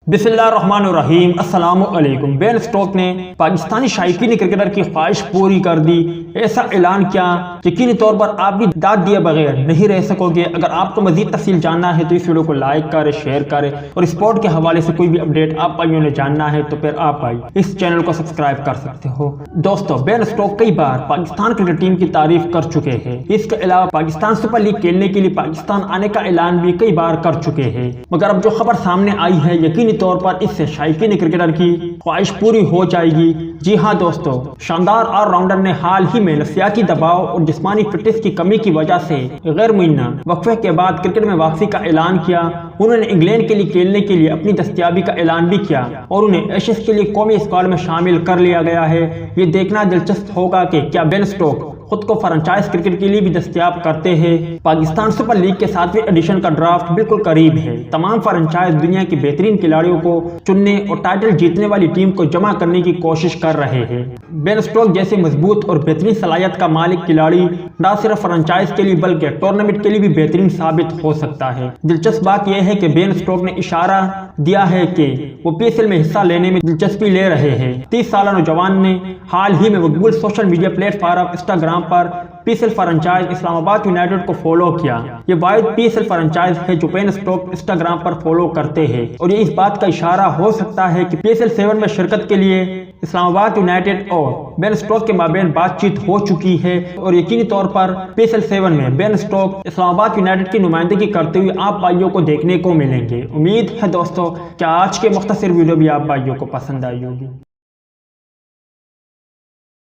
بسم اللہ الرحمن الرحیم۔ السلام علیکم۔ بین سٹوک نے پاکستانی شائقین کرکٹر کی خواہش پوری کر دی۔ ایسا اعلان کیا یقینی طور پر آپ بھی داد دیے بغیر نہیں رہ سکو گے۔ اگر آپ کو مزید تفصیل جاننا ہے تو اس ویڈیو کو لائک کریں، شیئر کریں، اور اسپورٹ کے حوالے سے کوئی بھی اپڈیٹ آپ بھائیوں نے جاننا ہے تو پھر آپ بھائی اس چینل کو سبسکرائب کر سکتے ہو۔ دوستو، بین سٹوک کئی بار پاکستان کرکٹ ٹیم کی تعریف کر چکے ہیں۔ اس کے علاوہ پاکستان سپر لیگ کھیلنے کے لیے پاکستان آنے کا اعلان بھی کئی بار کر چکے ہیں، مگر اب جو خبر سامنے آئی ہے یقینی طور پر اس سے شائقین کرکٹر کی خواہش پوری ہو جائے گی۔ جی ہاں دوستو، شاندار آل راؤنڈر نے حال ہی میں نفسیاتی دباؤ اور جسمانی فٹنس کی کمی کی وجہ سے غیر معینہ وقفے کے بعد کرکٹ میں واپسی کا اعلان کیا۔ انہوں نے انگلینڈ کے لیے کھیلنے کے لیے اپنی دستیابی کا اعلان بھی کیا اور انہیں ایشز کے لیے قومی اسکواڈ میں شامل کر لیا گیا ہے۔ یہ دیکھنا دلچسپ ہوگا کہ کیا بین سٹوک خود کو فرنچائز کرکٹ کے لیے بھی دستیاب کرتے ہیں۔ پاکستان سپر لیگ کے 7ویں ایڈیشن کا ڈرافٹ بالکل قریب ہے۔ تمام فرنچائز دنیا کے بہترین کھلاڑیوں کو چننے اور ٹائٹل جیتنے والی ٹیم کو جمع کرنے کی کوشش کر رہے ہیں۔ بین سٹوک جیسے مضبوط اور بہترین صلاحیت کا مالک کھلاڑی نہ صرف فرنچائز کے لیے بلکہ ٹورنامنٹ کے لیے بھی بہترین ثابت ہو سکتا ہے۔ دلچسپ بات یہ ہے کہ بین سٹوک نے اشارہ دیا ہے کہ وہ پی ایس ایل میں حصہ لینے میں دلچسپی لے رہے ہیں۔ 30 سالہ نوجوان نے حال ہی میں مقبول social media platform Instagram پر P S L franchise Islamabad United کو فالو کیا۔ یہ واحد پی ایس ایل فرنچائز ہے جو بین سٹوک انسٹاگرام پر فالو کرتے ہیں، اور یہ اس بات کا اشارہ ہو سکتا ہے کہ پی ایس ایل 7 میں شرکت کے لیے اسلام آباد یونائیٹڈ اور بین سٹوک کے مابین بات چیت ہو چکی ہے، اور یقینی طور پر پی ایس ایل 7 میں بین سٹوک اسلام آباد یونائیٹڈ کی نمائندگی کرتے ہوئے آپ بھائیوں کو دیکھنے کو ملیں گے۔ امید ہے دوستو کہ آج کے مختصر ویڈیو بھی آپ بھائیوں کو پسند آئی ہوگی۔